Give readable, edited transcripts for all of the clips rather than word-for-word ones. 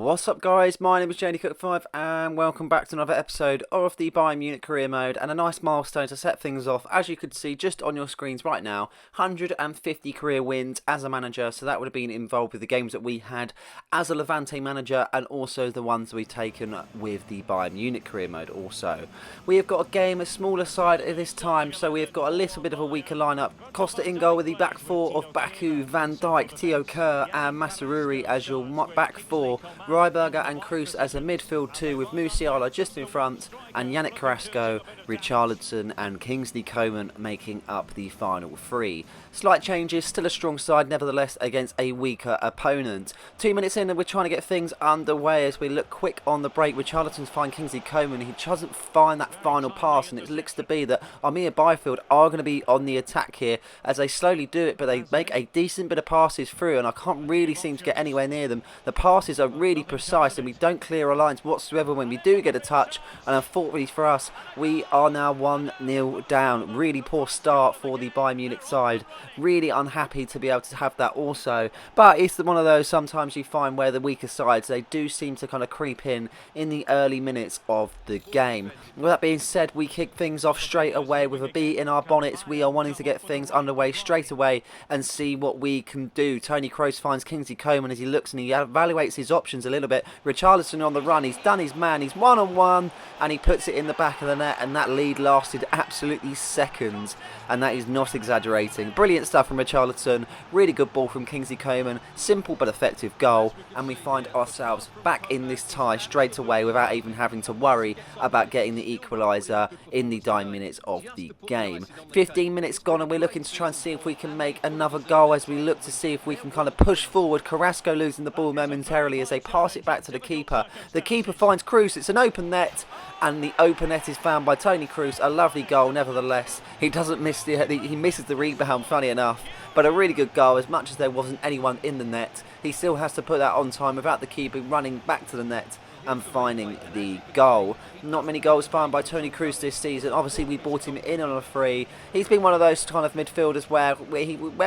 What's up guys, my name is JaneyCook5 and welcome back to another episode of the Bayern Munich career mode, and a nice milestone to set things off. As you could see just on your screens right now, 150 career wins as a manager, so that would have been involved with the games that we had as a Levante manager and also the ones we've taken with the Bayern Munich career mode also. We have got a game, a smaller side at this time, so we have got a little bit of a weaker lineup. Costa in goal with the back four of Baku, Van Dijk, Theo Kerr and Masaruri as your back four. Ryberger and Kroos as a midfield two, with Musiala just in front and Yannick Carrasco, Richarlison and Kingsley Coman making up the final three. Slight changes, still a strong side nevertheless against a weaker opponent. 2 minutes in and we're trying to get things underway as we look quick on the break. Richarlison's find Kingsley Coman, he doesn't find that final pass, and it looks to be that Armia Byfield are going to be on the attack here as they slowly do it, but they make a decent bit of passes through and I can't really seem to get anywhere near them. The passes are really precise and we don't clear our lines whatsoever when we do get a touch, and unfortunately for us we are now 1-0 down. Really poor start for the Bayern Munich side, really unhappy to be able to have that also, but it's one of those sometimes you find where the weaker sides, they do seem to kind of creep in the early minutes of the game. With that being said, we kick things off straight away with a bee in our bonnets. We are wanting to get things underway straight away and see what we can do. Tony Kroos finds Kingsley Coman as he looks and he evaluates his options a little bit. Richarlison on the run, he's done his man, he's one-on-one and he puts it in the back of the net, and that lead lasted absolutely seconds, and that is not exaggerating. Brilliant stuff from Richarlison, really good ball from Kingsley Coman, simple but effective goal, and we find ourselves back in this tie straight away without even having to worry about getting the equaliser in the dying minutes of the game. 15 minutes gone and we're looking to try and see if we can make another goal as we look to see if we can kind of push forward. Carrasco losing the ball momentarily as they pass it back to the keeper. The keeper finds Kroos, it's an open net, and the open net is found by Tony Kroos. A lovely goal nevertheless. He doesn't miss he misses the rebound, funny enough, but a really good goal. As much as there wasn't anyone in the net, he still has to put that on time without the keeper running back to the net and finding the goal. Not many goals found by Tony Kroos this season. Obviously we brought him in on a free. He's been one of those kind of midfielders where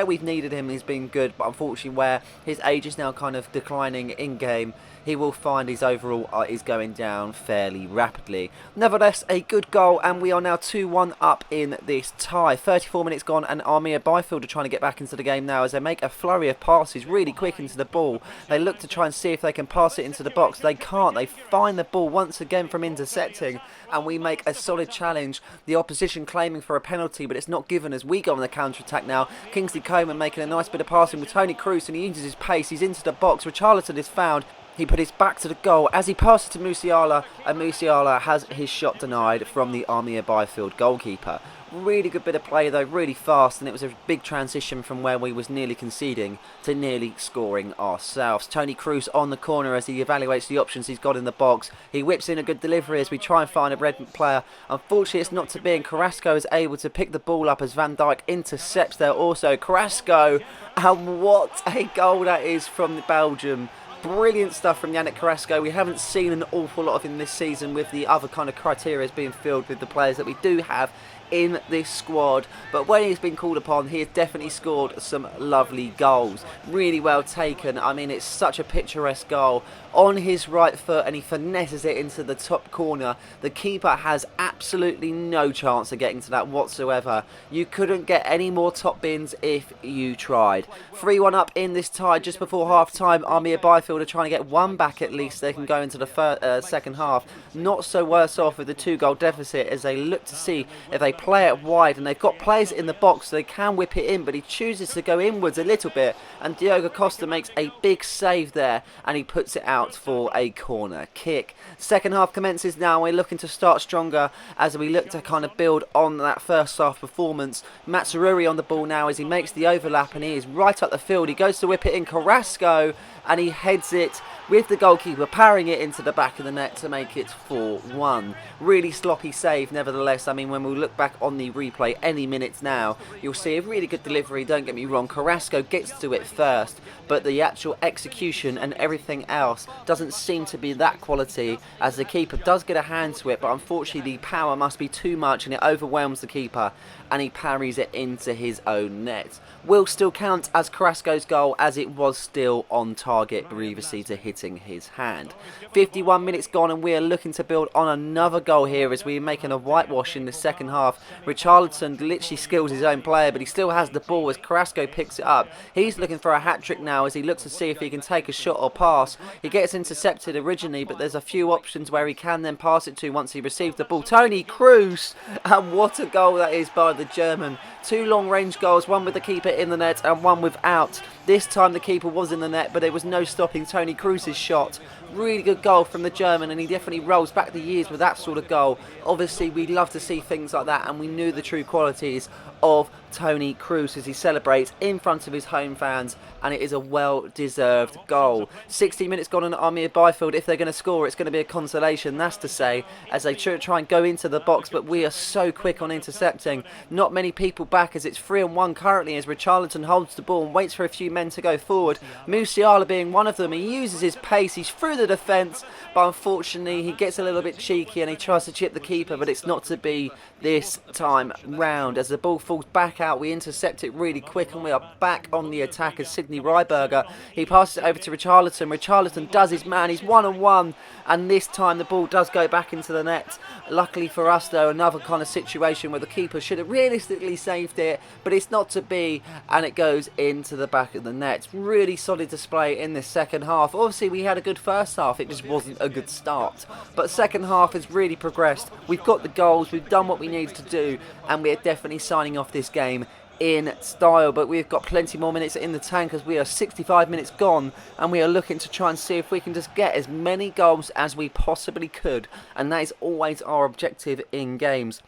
we've needed him, he's been good, but unfortunately where his age is now kind of declining in game, he will find his overall is going down fairly rapidly. Nevertheless, a good goal, and we are now 2-1 up in this tie. 34 minutes gone, and Armia Byfield are trying to get back into the game now as they make a flurry of passes really quick into the ball. They look to try and see if they can pass it into the box. They can't. They find the ball once again from intercepting, and we make a solid challenge. The opposition claiming for a penalty, but it's not given as we go on the counter-attack now. Kingsley Coman making a nice bit of passing with Tony Kroos, and he uses his pace. He's into the box. Richarlison is found. He put his back to the goal as he passes to Musiala, and Musiala has his shot denied from the Armia Byfield goalkeeper. Really good bit of play though, really fast, and it was a big transition from where we was nearly conceding to nearly scoring ourselves. Tony Kroos on the corner as he evaluates the options he's got in the box. He whips in a good delivery as we try and find a red player. Unfortunately it's not to be, and Carrasco is able to pick the ball up as Van Dijk intercepts there also. Carrasco, and what a goal that is from Belgium. Brilliant stuff from Yannick Carrasco. We haven't seen an awful lot of him this season with the other kind of criteria being filled with the players that we do have in this squad, but when he's been called upon, he has definitely scored some lovely goals. Really well taken. I mean, it's such a picturesque goal on his right foot, and he finesses it into the top corner. The keeper has absolutely no chance of getting to that whatsoever. You couldn't get any more top bins if you tried. 3-1 up in this tie just before half time. Armia Byfield are trying to get one back at least. They can go into the second half. Not so worse off with the 2-goal deficit as they look to see if they play it wide, and they've got players in the box so they can whip it in, but he chooses to go inwards a little bit, and Diogo Costa makes a big save there and he puts it out for a corner kick. Second half commences now. We're looking to start stronger as we look to kind of build on that first half performance. Masaruri on the ball now as he makes the overlap, and he is right up the field. He goes to whip it in. Carrasco, and he heads it with the goalkeeper powering it into the back of the net to make it 4-1. Really sloppy save nevertheless. I mean, when we look back back on the replay any minutes now, you'll see a really good delivery, don't get me wrong. Carrasco gets to it first, but the actual execution and everything else doesn't seem to be that quality, as the keeper does get a hand to it, but unfortunately the power must be too much and it overwhelms the keeper and he parries it into his own net. Will still count as Carrasco's goal, as it was still on target previously to hitting his hand. 51 minutes gone and we are looking to build on another goal here as we are making a whitewash in the second half. Richarlison literally skills his own player, but he still has the ball as Carrasco picks it up. He's looking for a hat-trick now as he looks to see if he can take a shot or pass. He gets intercepted originally, but there's a few options where he can then pass it to once he receives the ball. Toni Kroos, and what a goal that is by the German. 2 long-range goals, one with the keeper in the net and one without. This time the keeper was in the net, but there was no stopping Toni Kroos' shot. Really good goal from the German, and he definitely rolls back the years with that sort of goal. Obviously, we'd love to see things like that, and we knew the true qualities of Toni Kroos as he celebrates in front of his home fans, and it is a well-deserved goal. 60 minutes gone on at Armia Byfield. If they're going to score, it's going to be a consolation, that's to say, as they try and go into the box, but we are so quick on intercepting. Not many people back, as it's 3-1 currently, as Richarlison holds the ball and waits for a few men to go forward. Musiala being one of them. He uses his pace, he's through the defence, but unfortunately he gets a little bit cheeky and he tries to chip the keeper, but it's not to be this time round. As the ball falls back out, we intercept it really quick and we are back on the attack as Sidney Ryberger. He passes it over to Richarlison. Richarlison does his man, he's 1-on-1, and this time the ball does go back into the net. Luckily for us though, another kind of situation where the keeper should have realistically saved it, but it's not to be, and it goes into the back of the net. Really solid display in this second half. Obviously we had a good first half, it just wasn't a good start, but second half has really progressed. We've got the goals, we've done what we needed to do, and we're definitely signing off this game in style. But we've got plenty more minutes in the tank as we are 65 minutes gone, and we are looking to try and see if we can just get as many goals as we possibly could, and that is always our objective in games.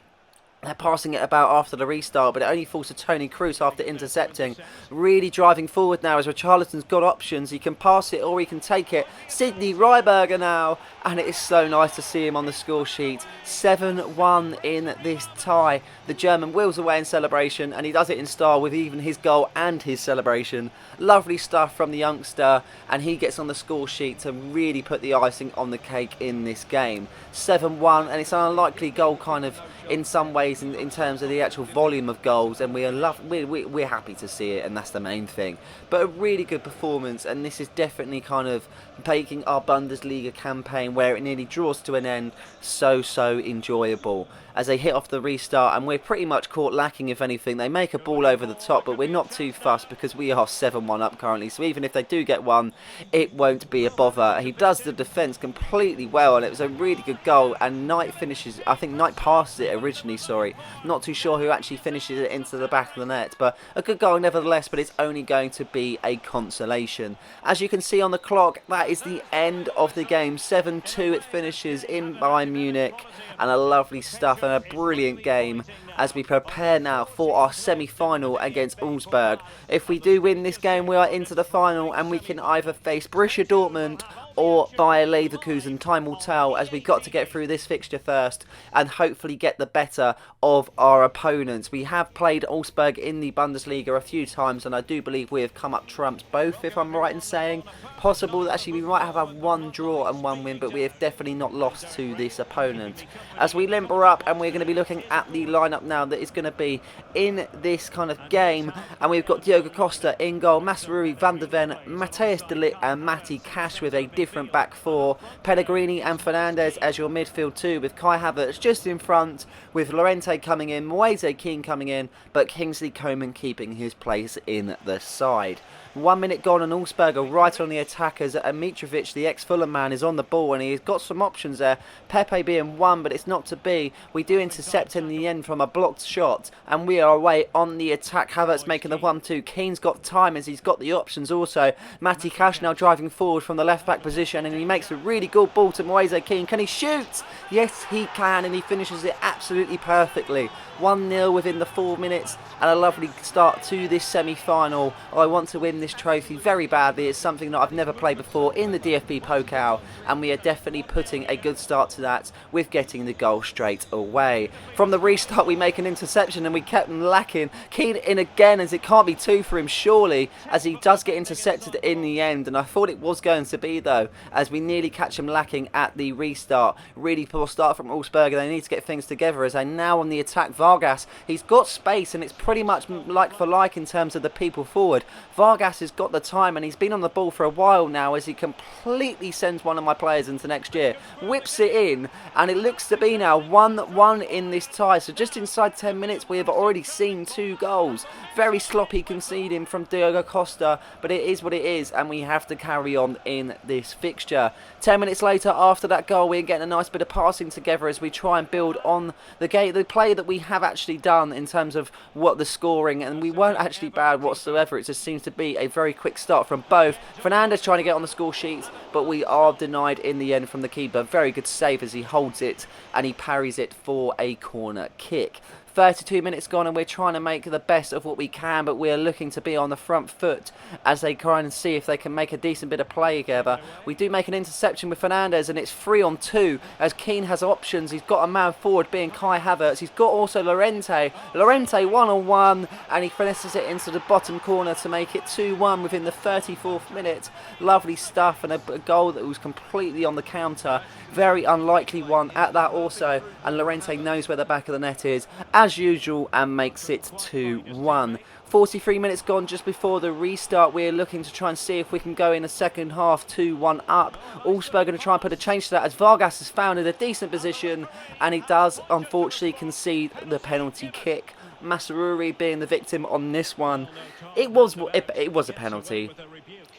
They're passing it about after the restart, but it only falls to Toni Kroos after intercepting. Really driving forward now as Richarlison's got options. He can pass it or he can take it. Sidney Ryberger now, and it is so nice to see him on the score sheet. 7-1 in this tie. The German wheels away in celebration, and he does it in style with even his goal and his celebration. Lovely stuff from the youngster, and he gets on the score sheet to really put the icing on the cake in this game. 7-1, and it's an unlikely goal kind of in some ways in terms of the actual volume of goals, and we're happy to see it, and that's the main thing. But a really good performance, and this is definitely kind of making our Bundesliga campaign, where it nearly draws to an end, so enjoyable. As they hit off the restart, and we're pretty much caught lacking. If anything, they make a ball over the top, but we're not too fussed because we are 7-1 up currently, so even if they do get one, it won't be a bother. He does the defence completely well, and it was a really good goal, and Knight finishes, I think Knight passes it originally, sorry, not too sure who actually finishes it into the back of the net, but a good goal nevertheless, but it's only going to be a consolation. As you can see on the clock, that is the end of the game. 7-2 it finishes in Bayern Munich, and a lovely stuff and a brilliant game as we prepare now for our semi-final against Augsburg. If we do win this game, we are into the final, and we can either face Borussia Dortmund or Bayer Leverkusen. Time will tell, as we got to get through this fixture first and hopefully get the better of our opponents. We have played Augsburg in the Bundesliga a few times, and I do believe we have come up trumps both, if I'm right in saying. Possible that actually we might have had one draw and one win, but we have definitely not lost to this opponent. As we limber up, and we're going to be looking at the lineup now that is going to be in this kind of game, and we've got Diogo Costa in goal, Masruri, Van der Ven, Matthias de Ligt and Matty Cash with a different back four, Pellegrini and Fernandes as your midfield two, with Kai Havertz just in front, with Lorente coming in, Moise Kean coming in, but Kingsley Coman keeping his place in the side. 1 minute gone and Augsburg are right on the attack as Mitrovic, the ex-Fulham man, is on the ball, and he's got some options there. Pepe being one, but it's not to be. We do intercept in the end from a blocked shot, and we are away on the attack. Havertz making the 1-2. Keane's got time as he's got the options also. Matty Cash now driving forward from the left-back position, and he makes a really good ball to Moise Kean. Can he shoot? Yes, he can, and he finishes it absolutely perfectly. 1-0 within the 4 minutes, and a lovely start to this semi-final. I want to win this trophy very badly. It's something that I've never played before in the DFB Pokal, and we are definitely putting a good start to that with getting the goal straight away. From the restart, we make an interception, and we kept him lacking. Keane in again, as it can't be two for him surely, as he does get intercepted in the end, and I thought it was going to be though, as we nearly catch him lacking at the restart. Really poor start from Augsburger. They need to get things together as they now on the attack. Vargas, he's got space, and it's pretty much like for like in terms of the people forward. Vargas has got the time, and he's been on the ball for a while now, as he completely sends one of my players into next year, whips it in, and it looks to be now 1-1 in this tie. So just inside 10 minutes we have already seen 2 goals. Very sloppy conceding from Diogo Costa, but it is what it is, and we have to carry on in this fixture. 10 minutes later, after that goal, we're getting a nice bit of passing together as we try and build on the play that we have actually done in terms of what the scoring, and we weren't actually bad whatsoever. It just seems to be a very quick start from both. Fernandes trying to get on the score sheet, but we are denied in the end from the keeper. Very good save as he holds it and he parries it for a corner kick. 32 minutes gone, and we're trying to make the best of what we can, but we're looking to be on the front foot as they try and see if they can make a decent bit of play together. We do make an interception with Fernandes, and it's 3-on-2 as Keane has options. He's got a man forward being Kai Havertz. He's got also Lorente 1-on-1, and he finishes it into the bottom corner to make it 2-1 within the 34th minute. Lovely stuff, and a goal that was completely on the counter. Very unlikely one at that also, and Lorente knows where the back of the net is as usual and makes it 2-1. 43 minutes gone just before the restart. We're looking to try and see if we can go in the second half 2-1 up. Augsburg going to try and put a change to that as Vargas has found in a decent position, and he does unfortunately concede the penalty kick. Masaruri being the victim on this one. It was a penalty.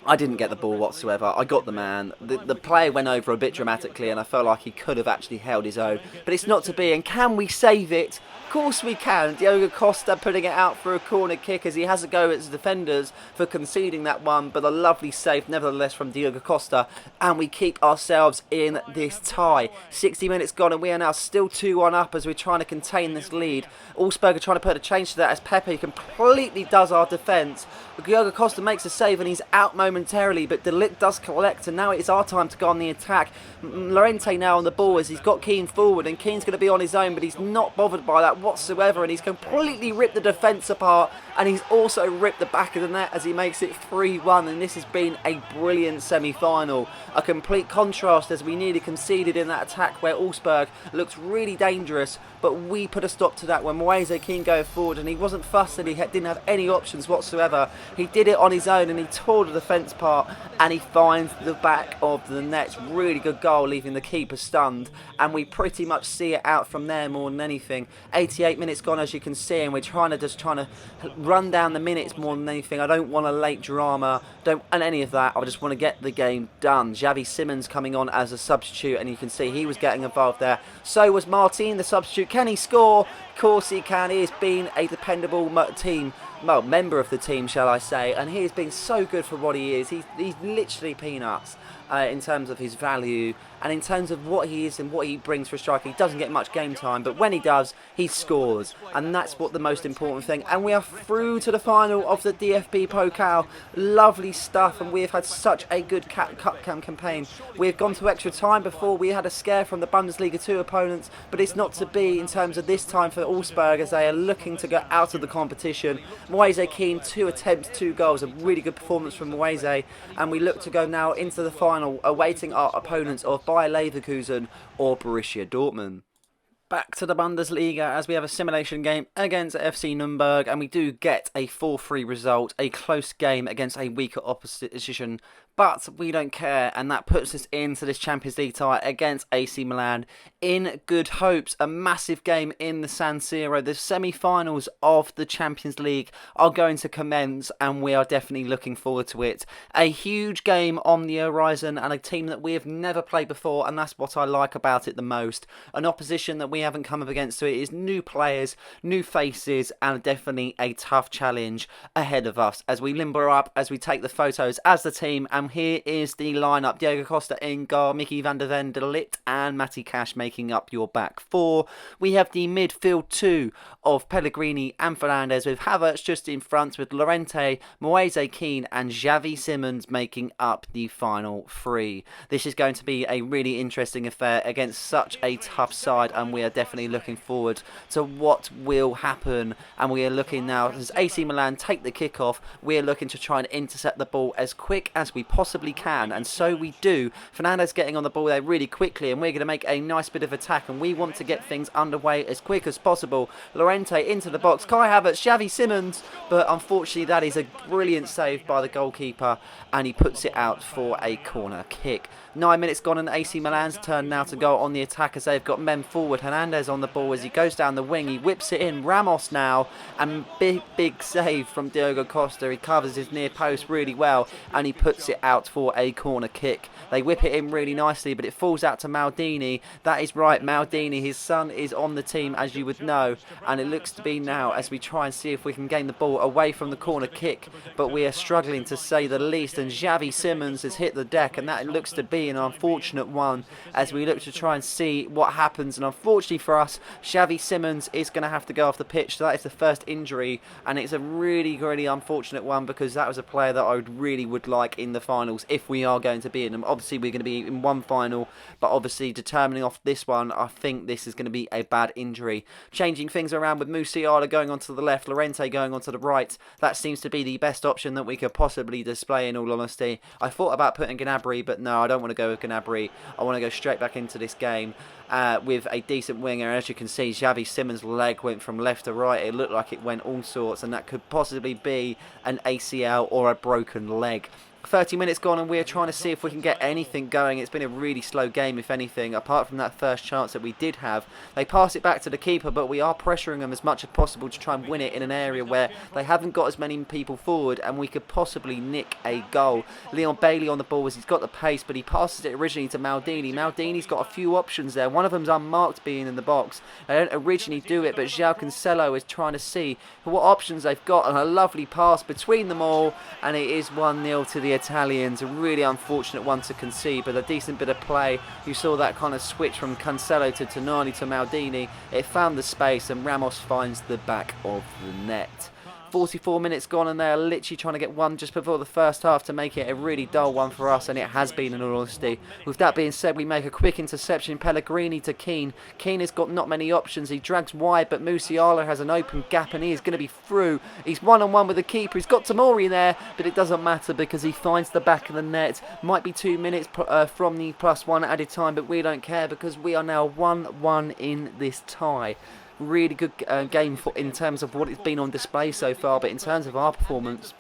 I didn't get the ball whatsoever. I got the man. The player went over a bit dramatically, and I felt like he could have actually held his own. But it's not to be. And can we save it? Of course we can. Diogo Costa putting it out for a corner kick as he has a go at his defenders for conceding that one. But a lovely save nevertheless from Diogo Costa. And we keep ourselves in this tie. 60 minutes gone, and we are now still 2-1 up as we're trying to contain this lead. Augsburg are trying to put a change to that as Pepe completely does our defence. Diogo Costa makes a save and he's out momentarily, but De Ligt does collect, and now it's our time to go on the attack. Lorente now on the ball as he's got Keane forward, and Keane's going to be on his own, but he's not bothered by that whatsoever, and he's completely ripped the defence apart, and he's also ripped the back of the net as he makes it 3-1, and this has been a brilliant semi-final. A complete contrast as we nearly conceded in that attack where Augsburg looked really dangerous, but we put a stop to that when Moise Keane going forward, and he wasn't fussed and he didn't have any options whatsoever. He did it on his own and he tore the defence part, and he finds the back of the net. Really good goal, leaving the keeper stunned, and we pretty much see it out from there more than anything. 88 minutes gone as you can see, and we're trying to run down the minutes more than anything. I don't want a late drama, and any of that. I just want to get the game done. Xavi Simons coming on as a substitute, and you can see he was getting involved there. So was Martin, the substitute. Can he score? Of course he can. He has been a dependable member of the team, shall I say, and he has been so good for what he is. He's literally peanuts in terms of his value and in terms of what he is and what he brings for a striker. He doesn't get much game time, but when he does, he scores, and that's what the most important thing. And we are through to the final of the DFB Pokal. Lovely stuff, and we have had such a good cup campaign. We have gone to extra time before. We had a scare from the Bundesliga 2 opponents, but it's not to be in terms of this time for Augsburg as they are looking to go out of the competition. Moise Keane, 2 attempts, 2 goals, a really good performance from Moise, and we look to go now into the final, awaiting our opponents of Bayer Leverkusen or Borussia Dortmund. Back to the Bundesliga as we have a simulation game against FC Nürnberg, and we do get a 4-3 result, a close game against a weaker opposition, but we don't care, and that puts us into this Champions League tie against AC Milan in good hopes. A massive game in the San Siro. The semi-finals of the Champions League are going to commence, and we are definitely looking forward to it. A huge game on the horizon, and a team that we have never played before, and that's what I like about it the most. An opposition that we haven't come up against, so it is new players, new faces, and definitely a tough challenge ahead of us as we limber up, as we take the photos as the team, and here is the lineup. Diego Costa in goal, Mickey van der Ven de Ligt and Matty Cash making up your back four. We have the midfield two of Pellegrini and Fernandes, with Havertz just in front, with Lorente, Moise Kean and Xavi Simons making up the final three. This is going to be a really interesting affair against such a tough side, and we are definitely looking forward to what will happen. And we are looking now, as AC Milan take the kickoff, we are looking to try and intercept the ball as quick as we possibly can, and so we do. Fernandes getting on the ball there really quickly, and we're going to make a nice bit of attack, and we want to get things underway as quick as possible. Lorente into the box, Kai Havertz, Xavi Simons, but unfortunately that is a brilliant save by the goalkeeper, and he puts it out for a corner kick. 9 minutes gone, and AC Milan's turn now to go on the attack as they've got men forward. Hernandez on the ball as he goes down the wing, he whips it in. Ramos now, and big save from Diego Costa. He covers his near post really well, and he puts it out for a corner kick. They whip it in really nicely, but it falls out to Maldini. That is right, Maldini, his son is on the team, as you would know, and it looks to be now as we try and see if we can gain the ball away from the corner kick, but we are struggling to say the least, and Xavi Simons has hit the deck, and that looks to be an unfortunate one as we look to try and see what happens. And unfortunately for us, Xavi Simons is going to have to go off the pitch. So that is the first injury, and it's a really unfortunate one, because that was a player that I really would like in the finals if we are going to be in them. Obviously we're going to be in one final, but obviously determining off this one, I think this is going to be a bad injury. Changing things around with Musiala going onto the left, Lorente going onto the right. That seems to be the best option that we could possibly display, in all honesty. I thought about putting Gnabry, but no, I don't want to go with Gnabry. I want to go straight back into this game with a decent winger. As you can see, Xavi Simons' leg went from left to right. It looked like it went all sorts, and that could possibly be an ACL or a broken leg. 30 minutes gone, and we're trying to see if we can get anything going. It's been a really slow game, if anything, apart from that first chance that we did have. They pass it back to the keeper, but we are pressuring them as much as possible to try and win it in an area where they haven't got as many people forward, and we could possibly nick a goal. Leon Bailey on the ball as he's got the pace, but he passes it originally to Maldini. Maldini's got a few options there. One of them's unmarked, being in the box. They don't originally do it, but João Cancelo is trying to see what options they've got, and a lovely pass between them all, and it is 1-0 to the Italians. A really unfortunate one to concede, but a decent bit of play. You saw that kind of switch from Cancelo to Tonali to Maldini. It found the space, and Ramos finds the back of the net. 44 minutes gone, and they are literally trying to get one just before the first half to make it a really dull one for us, and it has been, in all honesty. With that being said, we make a quick interception. Pellegrini to Kean. Kean has got not many options. He drags wide, but Musiala has an open gap, and he is going to be through. He's one-on-one with the keeper. He's got Tomori there, but it doesn't matter because he finds the back of the net. Might be 2 minutes from the +1 added time, but we don't care because we are now 1-1 in this tie. Really good game in terms of what it's been on display so far, but in terms of our performance,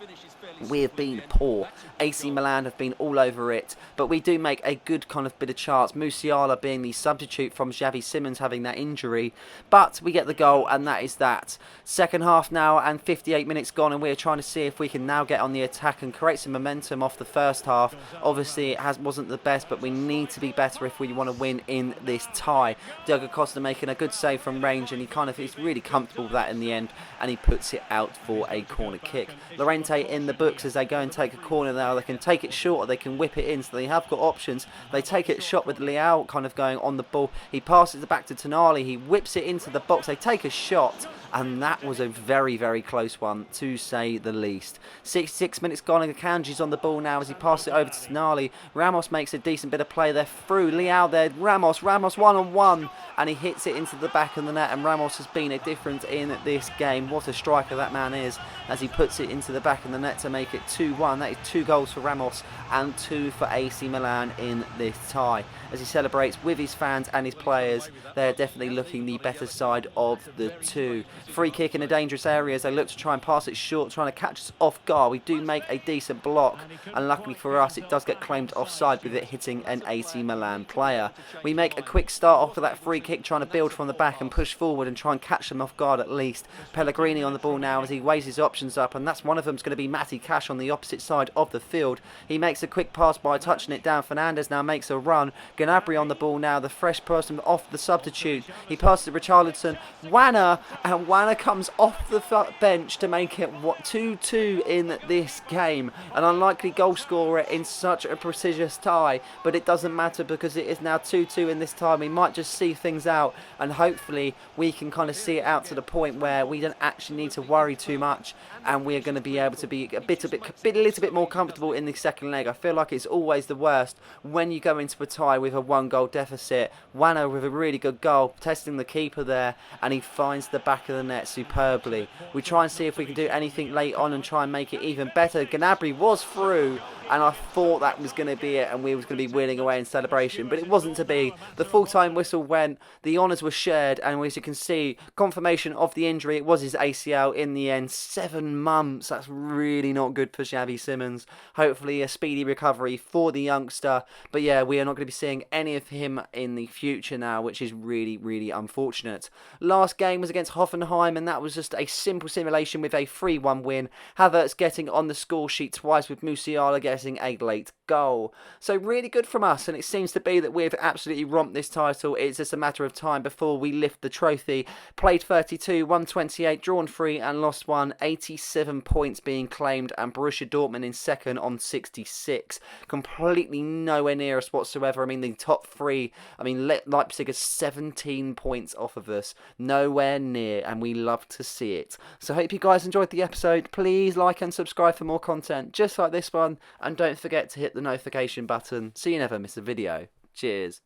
we have been poor. AC Milan have been all over it, but we do make a good kind of bit of chance. Musiala being the substitute from Xavi Simons having that injury, but we get the goal, and that is that. Second half now, and 58 minutes gone, and we're trying to see if we can now get on the attack and create some momentum off the first half. Obviously it wasn't the best, but we need to be better if we want to win in this tie. Diego Costa making a good save from range, and he's really comfortable with that in the end, and he puts it out for a corner kick. Lorente in the books as they go and take a corner now. They can take it short or they can whip it in, so they have got options. They take it shot with Leao kind of going on the ball. He passes it back to Tonali. He whips it into the box. They take a shot, and that was a very close one, to say the least. 66 minutes gone, and Akanji's on the ball now as he passes it over to Tonali. Ramos makes a decent bit of play there through Leao there. Ramos one-on-one, and he hits it into the back of the net, and Ramos has been a difference in this game. What a striker that man is, as he puts it into the back of the net to make it 2-1. That is 2 goals for Ramos and 2 for AC Milan in this tie. As he celebrates with his fans and his players, they're definitely looking the better side of the two. Free kick in a dangerous area as they look to try and pass it short, trying to catch us off guard. We do make a decent block, and luckily for us, it does get claimed offside with it hitting an AC Milan player. We make a quick start off of that free kick, trying to build from the back and push forward and try and catch them off guard at least. Pellegrini on the ball now as he weighs his options up, and that's one of them's going to be Matty Matty Cash on the opposite side of the field. He makes a quick pass by touching it down. Fernandes now makes a run. Gnabry on the ball now, the fresh person off the substitute. He passes to Richarlison. Wanner, and Wanner comes off the bench to make it 2-2 in this game. An unlikely goal scorer in such a prestigious tie, but it doesn't matter because it is now 2-2 in this time. We might just see things out, and hopefully we can kind of see it out to the point where we don't actually need to worry too much, and we're going to be able to be a little bit more comfortable in the second leg. I feel like it's always the worst when you go into a tie with a 1-goal deficit. Wanner with a really good goal, testing the keeper there, and he finds the back of the net superbly. We try and see if we can do anything late on and try and make it even better. Gnabry was through, and I thought that was going to be it and we was going to be winning away in celebration, but it wasn't to be. The full-time whistle went, the honours were shared, and as you can see, confirmation of the injury. It was his ACL in the end. 7 months, that's really not good for Xavi Simons. Hopefully a speedy recovery for the youngster, but yeah, we are not going to be seeing any of him in the future now, which is really, really unfortunate. Last game was against Hoffenheim, and that was just a simple simulation with a 3-1 win. Havertz getting on the score sheet twice, with Musiala getting a late goal. So really good from us, and it seems to be that we've absolutely romped this title. It's just a matter of time before we lift the trophy. Played 32, won 28, drawn 3 and lost 1. 87 points being claimed, and Borussia Dortmund in second on 66. Completely nowhere near us whatsoever. I mean, the top 3, I mean, Leipzig is 17 points off of us. Nowhere near, and we love to see it. So hope you guys enjoyed the episode. Please like and subscribe for more content just like this one, and don't forget to hit the notification button so you never miss a video. Cheers.